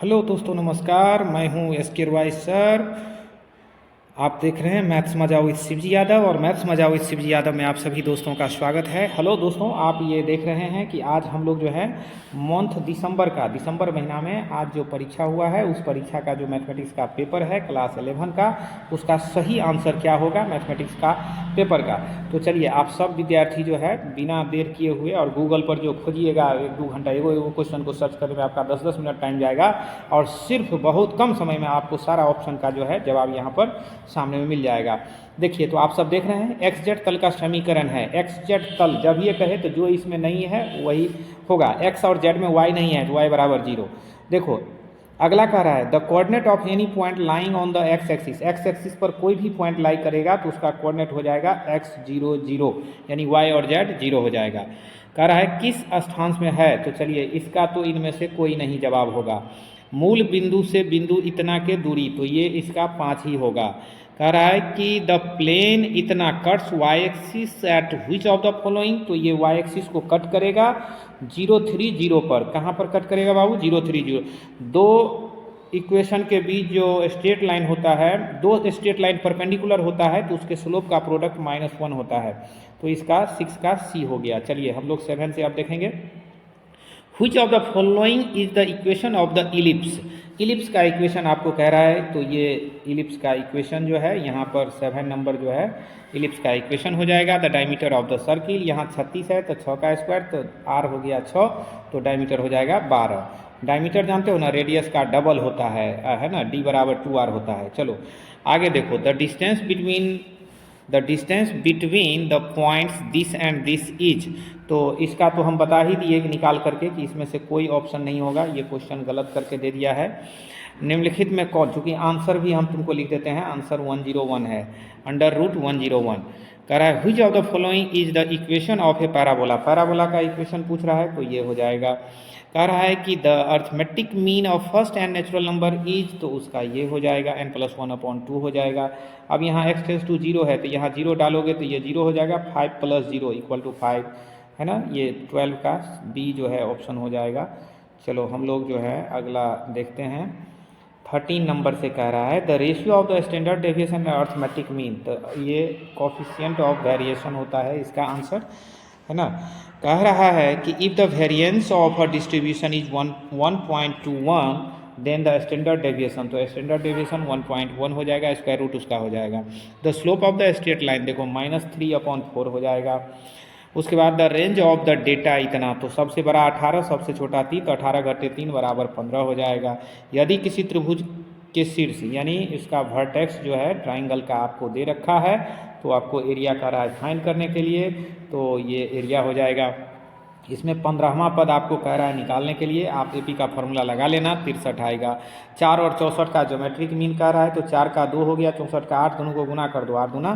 Hello दोस्तों, नमस्कार। मैं हूं एस.के. रॉय सर। आप देख रहे हैं मैथ्स मजा विद शिवजी यादव, और मैथ्स मजा विद शिवजी यादव में आप सभी दोस्तों का स्वागत है। हेलो दोस्तों, आप ये देख रहे हैं कि आज हम लोग जो है मंथ दिसंबर महीना में आज जो परीक्षा हुआ है, उस परीक्षा का जो मैथमेटिक्स का पेपर है क्लास 11 का, उसका सही आंसर क्या होगा मैथमेटिक्स का पेपर का। तो चलिए, आप सब विद्यार्थी जो है बिना देर किए हुए और गूगल पर जो खोजिएगा 1-2 घंटा एगो क्वेश्चन को सर्च करने में आपका 10-10 मिनट टाइम जाएगा, और सिर्फ बहुत कम समय में आपको सारा ऑप्शन का जो है जवाब यहाँ पर सामने में मिल जाएगा। देखिए, तो आप सब देख रहे हैं एक्स जेड तल का समीकरण है। एक्स जेड तल जब ये कहे तो जो इसमें नहीं है वही होगा। एक्स और जेड में वाई नहीं है तो वाई बराबर 0। देखो, अगला कह रहा है the coordinate of any point lying on the x axis. X axis पर कोई भी पॉइंट लाई करेगा तो उसका कोऑर्डिनेट हो जाएगा x 0 0, यानी y और z 0 हो जाएगा। कह रहा है किस स्थान में है, तो चलिए इसका तो इनमें से कोई नहीं जवाब होगा। मूल बिंदु से बिंदु इतना के दूरी, तो ये इसका 5 ही होगा। कह रहा है कि द प्लेन इतना cuts y axis at which of the following, तो ये y एक्सिस को कट करेगा 0 3 0 पर। कहाँ पर कट करेगा बाबू? 0 3 0। दो इक्वेशन के बीच जो स्ट्रेट लाइन होता है, दो स्ट्रेट लाइन परपेंडिकुलर होता है तो उसके स्लोप का प्रोडक्ट -1 होता है। तो इसका 6 का C हो गया। चलिए हम लोग 7 से अब देखेंगे। Which of the following is the equation of the ellipse? Ellipse का इक्वेशन आपको कह रहा है, तो ये इलिप्स का इक्वेशन जो है यहाँ पर 7 नंबर जो है इलिप्स का इक्वेशन हो जाएगा। The diameter of the circle, यहाँ 36 है तो 6 का स्क्वायर, तो r हो गया 6, तो डायमीटर हो जाएगा 12। डायमीटर जानते हो ना, रेडियस का डबल होता है ना, d बराबर 2r होता है। चलो आगे देखो, the distance between the points this and this is. तो इसका तो हम बता ही दिए कि निकाल करके कि इसमें से कोई ऑप्शन नहीं होगा, ये क्वेश्चन गलत करके दे दिया है। निम्नलिखित में कौन, चूंकि आंसर भी हम तुमको लिख देते हैं, आंसर 101 है, √101। कह रहा है which of the following is the equation of A parabola. Parabola का इक्वेशन पूछ रहा है, तो ये हो जाएगा। कह रहा है कि the arithmetic mean of first and natural number is, तो उसका ये हो जाएगा n+1/2 हो जाएगा। अब यहाँ x टेंस टू 0 है तो यहाँ 0 डालोगे तो ये 0 हो जाएगा। 5 + 0 = 5 है ना, ये 12 का B जो है ऑप्शन हो जाएगा। चलो हम लोग जो है अगला देखते हैं। 13 नंबर से कह रहा है the ratio of the standard deviation arithmetic mean, तो ये कोफिशिएंट ऑफ वेरिएशन होता है इसका आंसर, है ना। कह रहा है कि if the variance of a distribution is 1.21 then the standard deviation, तो स्टैंडर्ड डेविएशन 1.1 हो जाएगा, स्क्वायर रूट उसका हो जाएगा। The slope of the straight line देखो -3/4 हो जाएगा। उसके बाद the range of the data इतना, तो सबसे बड़ा 18, सबसे छोटा 3, तो 18 × 3 = 15 हो जाएगा। यदि किसी त्रिभुज के शीर्ष, यानी इसका वर्टेक्स जो है ट्राइंगल का आपको दे रखा है, तो आपको एरिया का रहा है फाइंड करने के लिए, तो ये एरिया हो जाएगा। इसमें 15वां पद आपको कह रहा है निकालने के लिए, आप एपी का फॉर्मूला लगा लेना, 63 आएगा। 4 और 64 का ज्योमेट्रिक मीन कह रहा है, तो 4 का 2 हो गया, 64 का 8, दोनों को गुना कर दो, 8 दूना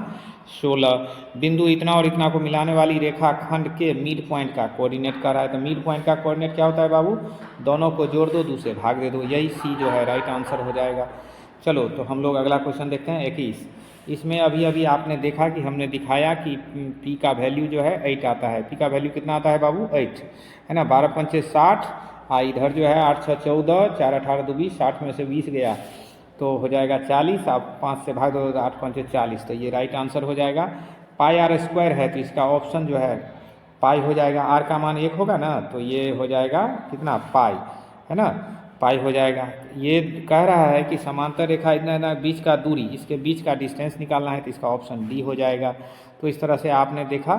16। बिंदु इतना और इतना को मिलाने वाली रेखा खंड के मिड पॉइंट का कोऑर्डिनेट कर रहा है, तो मिड पॉइंट का कोऑर्डिनेट क्या होता है बाबू? दोनों को जोड़ दो, 2 से भाग दे दो, यही सी जो है राइट आंसर हो जाएगा। चलो तो हम लोग अगला क्वेश्चन देखते हैं। 21, इसमें अभी आपने देखा कि हमने दिखाया कि P का वैल्यू जो है 8 आता है। P का वैल्यू कितना आता है बाबू? 8, है ना। 12 × 5 = 60, इधर जो है 8 × 6 = 14, 4 × 18 = 20, 60 में से 20 गया तो हो जाएगा 40। आप 5 से भाग दो तो 8 × 5 = 40, तो ये राइट आंसर हो जाएगा। πr² है तो इसका ऑप्शन जो है पाई हो जाएगा। r का मान 1 होगा ना, तो ये हो जाएगा कितना? पाई, है ना, पाई हो जाएगा। ये कह रहा है कि समांतर रेखा इतना बीच का दूरी, इसके बीच का डिस्टेंस निकालना है, तो इसका ऑप्शन डी हो जाएगा। तो इस तरह से आपने देखा,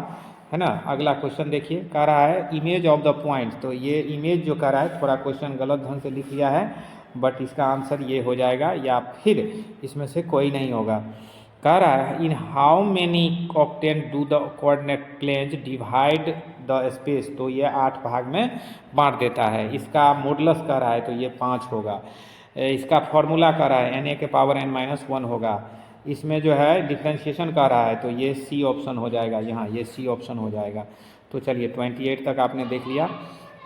है ना। अगला क्वेश्चन देखिए, कह रहा है इमेज ऑफ द पॉइंट, तो ये इमेज जो कह रहा है थोड़ा क्वेश्चन गलत ढंग से लिख लिया है, बट इसका आंसर ये हो जाएगा, या फिर इसमें से कोई नहीं होगा। कह रहा है in how many octants do the coordinate planes divide the space, तो ये 8 भाग में बांट देता है। इसका मॉडुलस कह रहा है तो ये 5 होगा। इसका फॉर्मूला कह रहा है n(n)-1 होगा। इसमें जो है डिफ्रेंशिएशन कह रहा है, तो ये सी ऑप्शन हो जाएगा, यहाँ ये सी ऑप्शन हो जाएगा। तो चलिए 28 तक आपने देख लिया।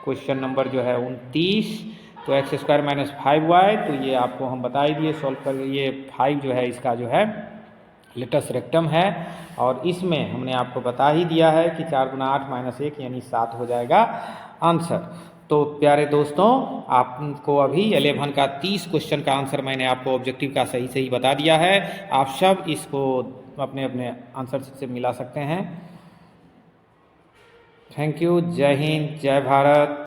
क्वेश्चन नंबर जो है 29, तो x² - 5y, तो ये आपको हम बता ही दिए सॉल्व कर। ये 5 जो है इसका जो है लेटस रेक्टम है, और इसमें हमने आपको बता ही दिया है कि 4 × 8 - 1 यानी 7 हो जाएगा आंसर। तो प्यारे दोस्तों, आपको अभी 11 का 30 क्वेश्चन का आंसर मैंने आपको ऑब्जेक्टिव का सही सही बता दिया है। आप सब इसको अपने अपने आंसर से मिला सकते हैं। Thank you. जय हिंद, जय भारत।